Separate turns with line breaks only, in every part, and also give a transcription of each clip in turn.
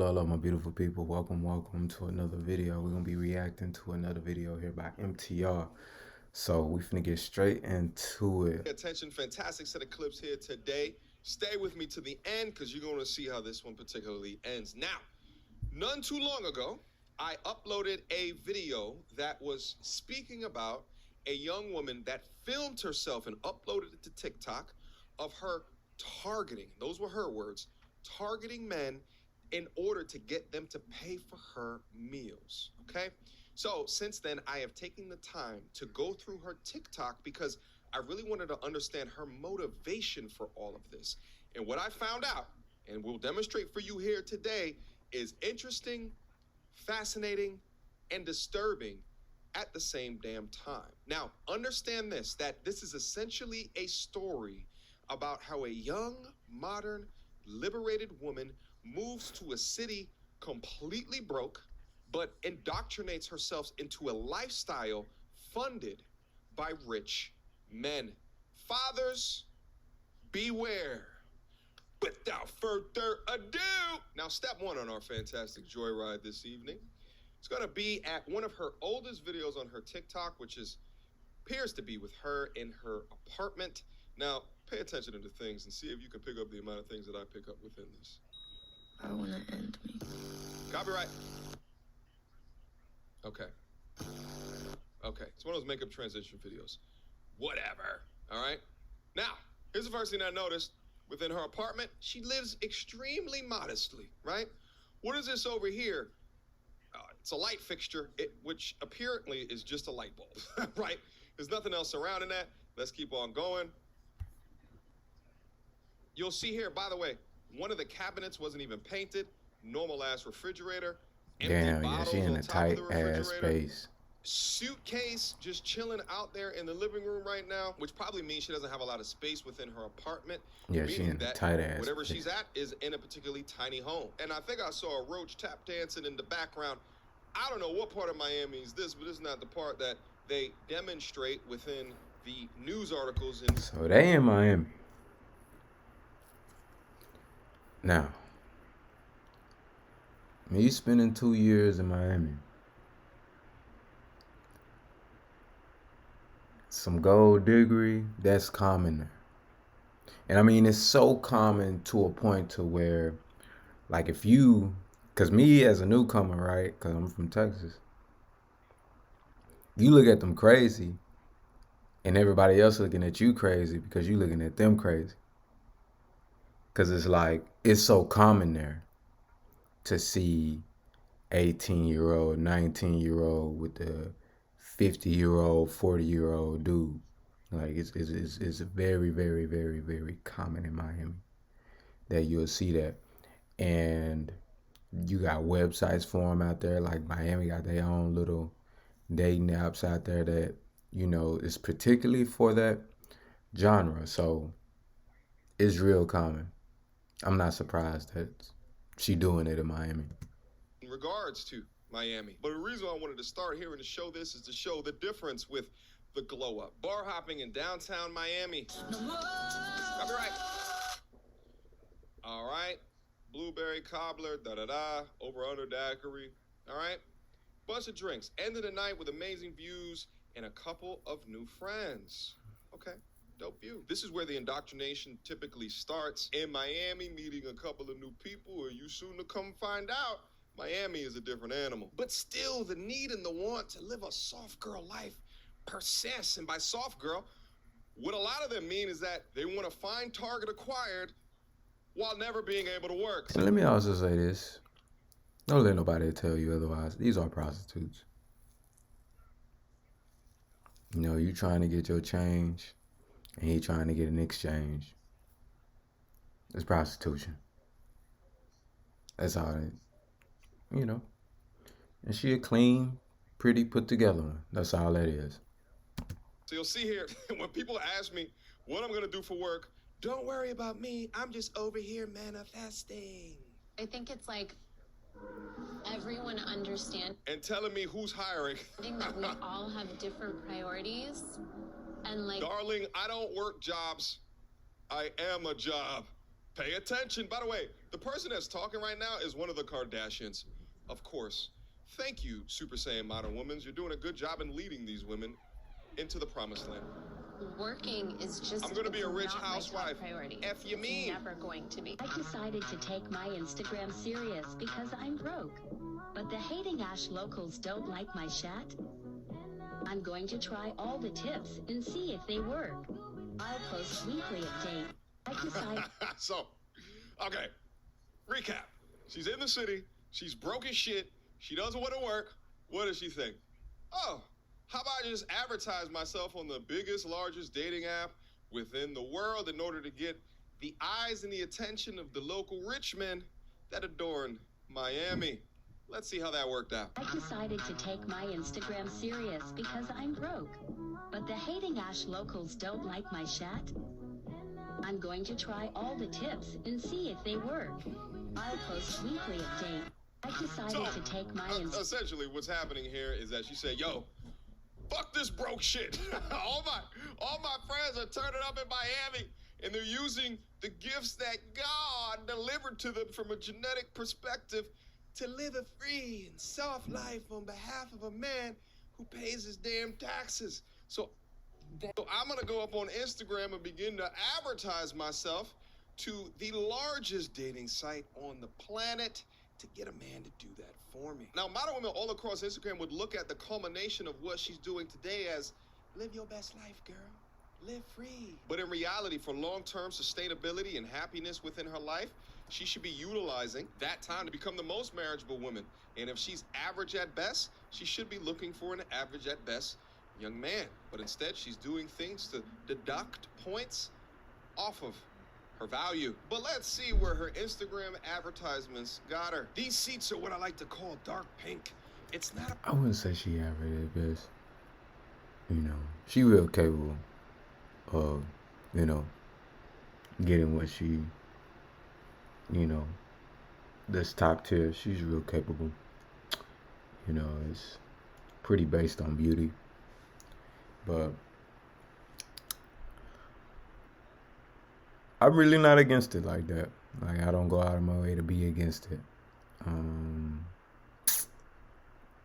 Hello, my beautiful people. Welcome to another video. We're gonna be reacting to another video here by MTR. So we finna get straight into it.
Attention, fantastic set of clips here today. Stay with me to the end because you're gonna see how this one particularly ends. Now, none too long ago, I uploaded a video that was speaking about a young woman that filmed herself and uploaded it to TikTok of her targeting, those were her words, targeting men in order to get them to pay for her meals, okay? So since then, I have taken the time to go through her TikTok because I really wanted to understand her motivation for all of this. And what I found out, and will demonstrate for you here today, is interesting, fascinating, and disturbing at the same damn time. Now, understand this, that this is essentially a story about how a young, modern, liberated woman moves to a city completely broke, but indoctrinates herself into a lifestyle funded by rich men. Fathers, beware. Without further ado, now step one on our fantastic joyride this evening. It's gonna be at one of her oldest videos on her TikTok, which appears to be with her in her apartment. Now, pay attention to the things and see if you can pick up the amount of things that I pick up within this.
I want to end me.
Copyright. Okay. It's one of those makeup transition videos. Whatever. All right. Now, here's the first thing I noticed. Within her apartment, she lives extremely modestly, right? What is this over here? It's a light fixture, which apparently is just a light bulb, right? There's nothing else surrounding that. Let's keep on going. You'll see here, by the way, one of the cabinets wasn't even painted. Normal ass refrigerator.
Damn, yeah, she in a tight ass space.
Suitcase just chilling out there in the living room right now, which probably means she doesn't have a lot of space within her apartment.
Yeah, she in a tight ass
whatever
space.
She's at is in a particularly tiny home. And I think I saw a roach tap dancing in the background. I don't know what part of Miami is this, but it's not the part that they demonstrate within the news articles.
So they in Miami. Now, me spending 2 years in Miami. Some gold diggery, that's common there. And I mean, it's so common to a point to where, like, if you, because me as a newcomer, right, because I'm from Texas, you look at them crazy, and everybody else looking at you crazy because you looking at them crazy. Because it's like, it's so common there to see 18-year-old, 19-year-old with the 50-year-old, 40-year-old dude. Like, it's very, very, very, very common in Miami that you'll see that. And you got websites for them out there. Like, Miami got their own little dating apps out there that, you know, is particularly for that genre. So it's real common. I'm not surprised that she doing it in Miami.
In regards to Miami. But the reason I wanted to start here and to show this is to show the difference with the glow up. Bar hopping in downtown Miami. Copyright. All right. Blueberry cobbler, da-da-da, over-under daiquiri. All right. Bunch of drinks. End of the night with amazing views and a couple of new friends. Okay. Dope view. This is where the indoctrination typically starts. In Miami, meeting a couple of new people, and you soon to come find out Miami is a different animal. But still, the need and the want to live a soft girl life persists. And by soft girl, what a lot of them mean is that they want to find target acquired while never being able to work.
And let me also say this. Don't let nobody tell you otherwise. These are prostitutes. You know, you trying to get your change, and he trying to get an exchange. It's prostitution. That's all it is. You know, and she a clean, pretty, put together one. That's all that is.
So you'll see here, when people ask me what I'm going to do for work, don't worry about me. I'm just over here manifesting.
I think it's like everyone understands
And telling me who's hiring.
that we all have different priorities. And like,
Darling, I don't work jobs. I am a job. Pay attention. By the way, the person that's talking right now is one of the Kardashians. Of course. Thank you, Super Saiyan Modern Women. You're doing a good job in leading these women into the promised land.
Working is just.
I'm gonna be a rich
not
housewife.
My top priority.
F you mean?
It's never going to be.
I decided to take my Instagram serious because I'm broke. But the hating Ash locals don't like my shat. I'm going to try all the tips and see if they work. I'll post weekly update. I decided.
So, okay. Recap. She's in the city. She's broke as shit. She doesn't want to work. What does she think? Oh, how about I just advertise myself on the biggest, largest dating app within the world in order to get the eyes and the attention of the local rich men that adorn Miami. Let's see how that worked out.
I decided to take my Instagram serious because I'm broke. But the hating Ash locals don't like my shat. I'm going to try all the tips and see if they work. I'll post weekly update. I decided to take my
essentially what's happening here is that she said, yo, fuck this broke shit. all my friends are turning up in Miami and they're using the gifts that God delivered to them from a genetic perspective to live a free and soft life on behalf of a man who pays his damn taxes. So I'm gonna go up on Instagram and begin to advertise myself to the largest dating site on the planet to get a man to do that for me. Now, modern women all across Instagram would look at the culmination of what she's doing today as live your best life, girl. Live free. But in reality, for long-term sustainability and happiness within her life, she should be utilizing that time to become the most marriageable woman. And if she's average at best, she should be looking for an average at best young man. But instead, she's doing things to deduct points off of her value. But let's see where her Instagram advertisements got her. These seats are what I like to call dark pink. It's not
I wouldn't say she average at best. You know, she real capable of, you know, getting what she, you know, this top tier. She's real capable. You know, it's pretty based on beauty. But I'm really not against it like that. Like, I don't go out of my way to be against it.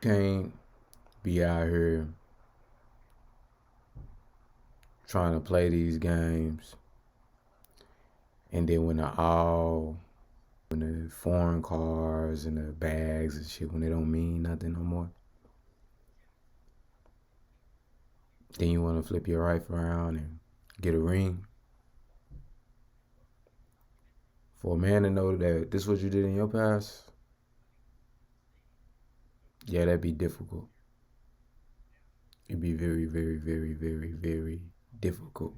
Can't be out here trying to play these games, and then when the foreign cars and the bags and shit, when they don't mean nothing no more, then you want to flip your life around and get a ring. For a man to know that this is what you did in your past, yeah, that'd be difficult. It'd be very, very, very, very, very difficult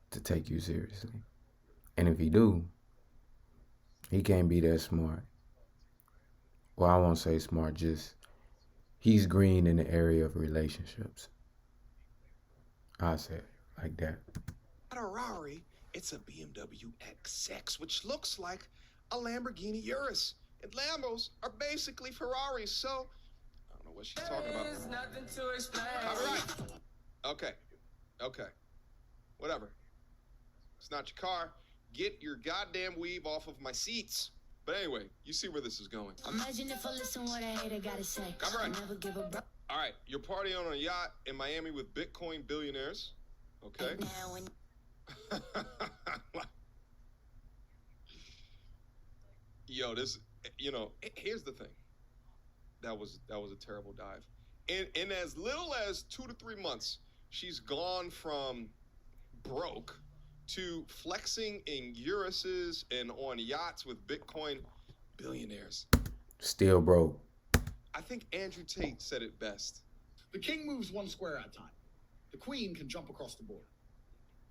to take you seriously. And if he do, he can't be that smart. Well, I won't say smart, just he's green in the area of relationships. I say it like that.
a Ferrari, it's a BMW X6, which looks like a Lamborghini Urus. And Lambos are basically Ferraris, so I don't know what she's talking about.
There's nothing to explain.
All right. Okay. Whatever. It's not your car. Get your goddamn weave off of my seats. But anyway, you see where this is going.
Imagine if I listen what a hater gotta say.
Come right.
I never give a bro.
All right, you're partying on a yacht in Miami with Bitcoin billionaires. Okay.
Now when
Yo, here's the thing. That was a terrible dive. In as little as 2 to 3 months, she's gone from broke to flexing in Uruses and on yachts with Bitcoin billionaires.
Still broke.
I think Andrew Tate said it best.
The king moves one square at a time. The queen can jump across the board.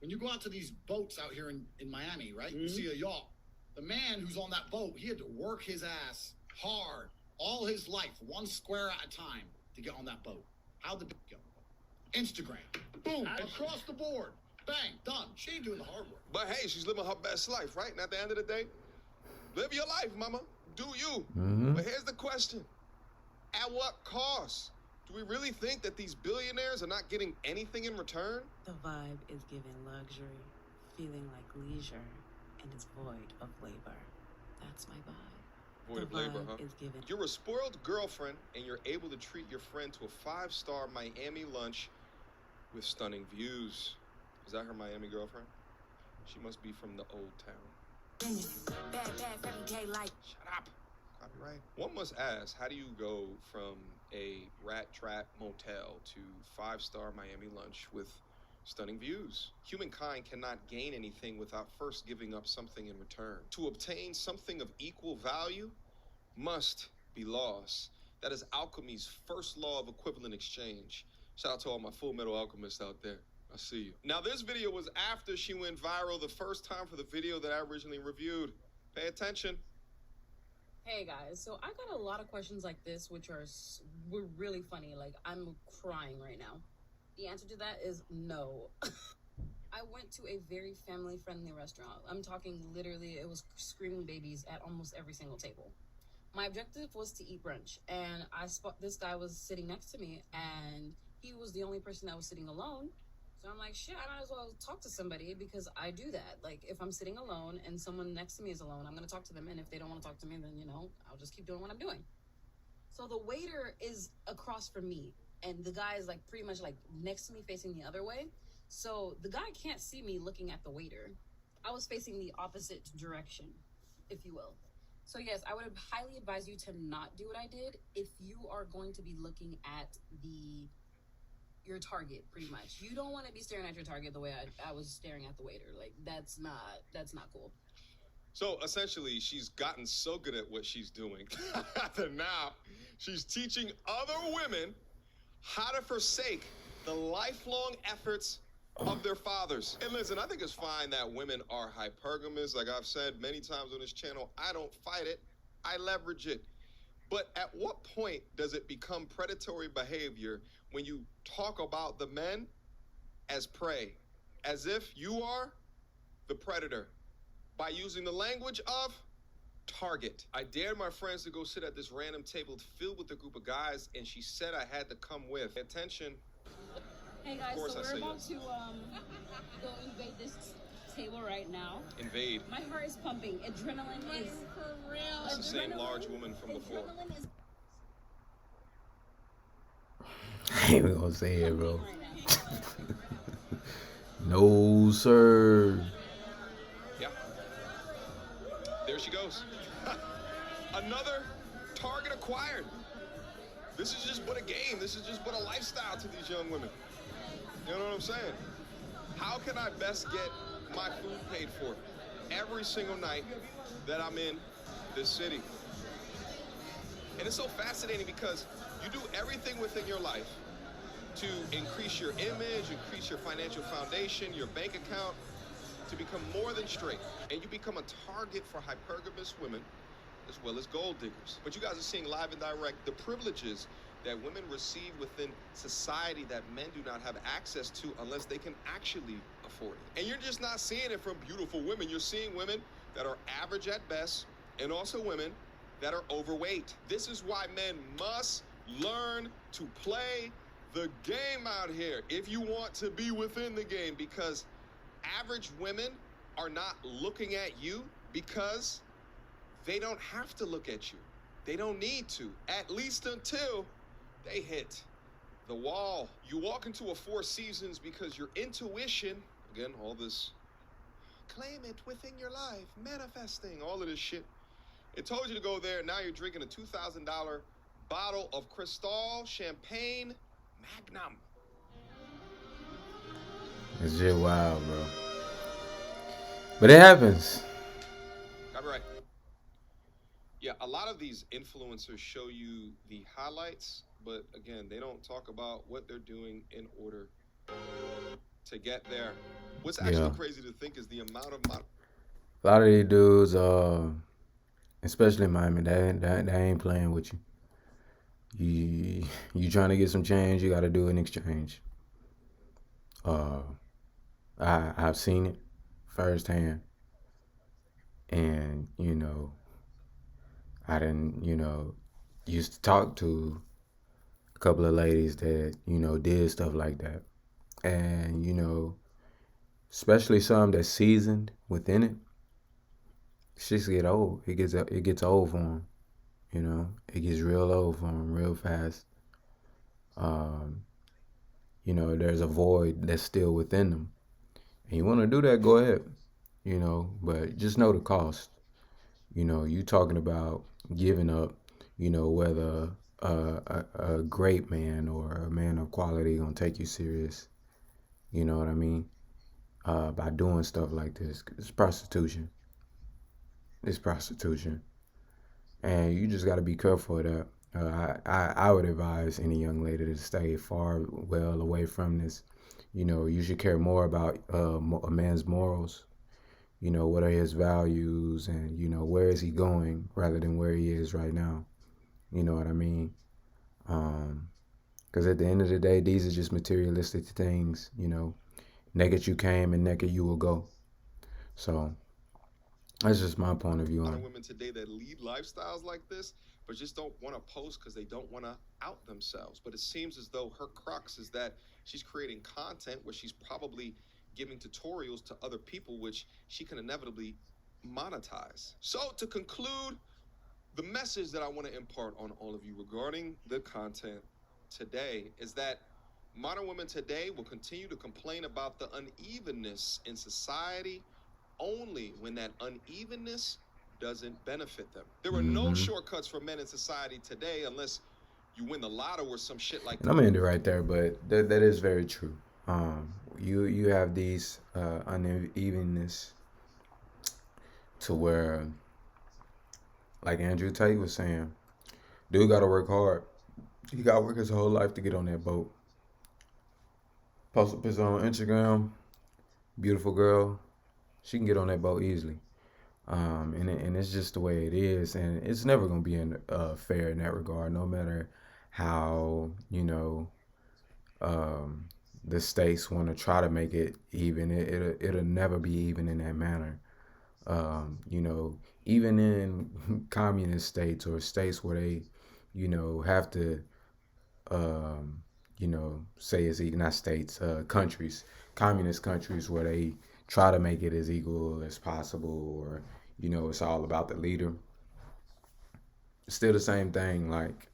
When you go out to these boats out here in Miami, right? You see a yacht. The man who's on that boat, he had to work his ass hard all his life, one square at a time, to get on that boat. How'd the bit go? Instagram. Boom. Across the board. Bang. Done. She ain't doing the hard work.
But hey, she's living her best life, right? And at the end of the day, live your life, mama. Do you.
Mm-hmm.
But here's the question. At what cost? Do we really think that these billionaires are not getting anything in return?
The vibe is giving luxury, feeling like leisure.
and is void of labor. That's my vibe.
Void of
The
labor,
vibe
huh?
is given.
You're a spoiled girlfriend, and you're able to treat your friend to a 5-star Miami lunch with stunning views. Is that her Miami girlfriend? She must be from the old town.
Bad every day like.
Shut up. Copyright. One must ask, how do you go from a rat trap motel to 5-star Miami lunch with stunning views? Humankind cannot gain anything without first giving up something in return. To obtain something of equal value must be lost. That is alchemy's first law of equivalent exchange. Shout out to all my Full Metal Alchemists out there. I see you. Now, this video was after she went viral the first time for the video that I originally reviewed. Pay attention.
Hey guys, so I got a lot of questions like this, which were really funny. Like, I'm crying right now. The answer to that is no. I went to a very family-friendly restaurant. I'm talking literally, it was screaming babies at almost every single table. My objective was to eat brunch, and this guy was sitting next to me, and he was the only person that was sitting alone. So I'm like, shit, I might as well talk to somebody, because I do that. Like, if I'm sitting alone and someone next to me is alone, I'm going to talk to them. And if they don't want to talk to me, then, I'll just keep doing what I'm doing. So the waiter is across from me, and the guy is like pretty much like next to me facing the other way. So the guy can't see me looking at the waiter. I was facing the opposite direction, if you will. So yes, I would highly advise you to not do what I did if you are going to be looking at your target, pretty much. You don't want to be staring at your target the way I was staring at the waiter. Like, that's not cool.
So essentially, she's gotten so good at what she's doing that now she's teaching other women how to forsake the lifelong efforts of their fathers. And listen, I think it's fine that women are hypergamous. Like I've said many times on this channel, I don't fight it, I leverage it. But at what point does it become predatory behavior when you talk about the men as prey, as if you are the predator, by using the language of target? I dared my friends to go sit at this random table filled with a group of guys, and she said I had to come with. Attention.
Hey guys, so we're about to go invade this table right now.
Invade.
My heart is pumping. Adrenaline is for real.
It's the same large woman from before.
Adrenaline is
I ain't even gonna say it, bro. No, sir.
Yeah. There she goes. Another target acquired. This is just but a game. This is just but a lifestyle to these young women. You know what I'm saying? How can I best get my food paid for every single night that I'm in this city? And it's so fascinating because you do everything within your life to increase your image, increase your financial foundation, your bank account, to become more than straight. And you become a target for hypergamous women as well as gold diggers. But you guys are seeing live and direct the privileges that women receive within society that men do not have access to unless they can actually afford it. And you're just not seeing it from beautiful women. You're seeing women that are average at best, and also women that are overweight. This is why men must learn to play the game out here if you want to be within the game, because average women are not looking at you because they don't have to look at you. They don't need to, at least until they hit the wall. You walk into a Four Seasons because your intuition, again, all this claim it within your life, manifesting, all of this shit, it told you to go there. Now you're drinking a $2,000 bottle of Cristal Champagne Magnum.
It's just wild, bro. But it happens.
Copyright. Yeah, a lot of these influencers show you the highlights, but again, they don't talk about what they're doing in order to get there. What's actually crazy to think is the amount of
a lot of these dudes, especially in Miami, they ain't playing with you. You trying to get some change, you got to do an exchange. I've seen it firsthand, and I didn't used to talk to a couple of ladies that did stuff like that, and especially some that's seasoned within it. Shit get old. It gets old for them. You know, it gets real old for them real fast. Um, there's a void that's still within them. And you want to do that, go ahead. But just know the cost. You talking about giving up, whether a great man or a man of quality gonna take you serious. You know what I mean? By doing stuff like this, it's prostitution. It's prostitution, and you just got to be careful of that. I would advise any young lady to stay far well away from this. You should care more about a man's morals. What are his values, and where is he going, rather than where he is right now. You know what I mean? Because at the end of the day, these are just materialistic things. Naked you came and naked you will go. So that's just my point of view
A lot
on
of
it.
women today that lead lifestyles like this, but just don't want to post because they don't want to out themselves. But it seems as though her crux is that she's creating content where she's probably giving tutorials to other people, which she can inevitably monetize. So to conclude, the message that I want to impart on all of you regarding the content today is that modern women today will continue to complain about the unevenness in society only when that unevenness doesn't benefit them. There are no shortcuts for men in society today unless you win the lotto or some shit like
And I'm gonna end it right there, but that is very true. You have these unevenness to where, like Andrew Tate was saying, dude got to work hard. He got to work his whole life to get on that boat. Post up his on Instagram, beautiful girl, she can get on that boat easily. And it's just the way it is, and it's never gonna be fair in that regard, no matter how the states want to try to make it even. It'll never be even in that manner. Even in communist states or states where they, have to, say it's not states, countries, communist countries where they try to make it as equal as possible, or it's all about the leader. It's still the same thing. Like,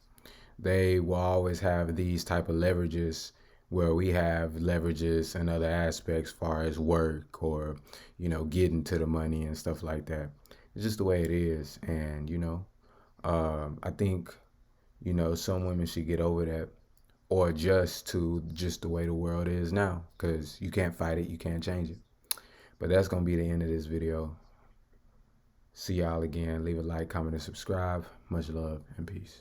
they will always have these type of leverages where we have leverages in other aspects, far as work or getting to the money and stuff like that. It's just the way it is. And I think some women should get over that, or adjust to just the way the world is now, because you can't fight it, you can't change it. But that's gonna be the end of this video. See y'all again. Leave a like, comment, and subscribe. Much love and peace.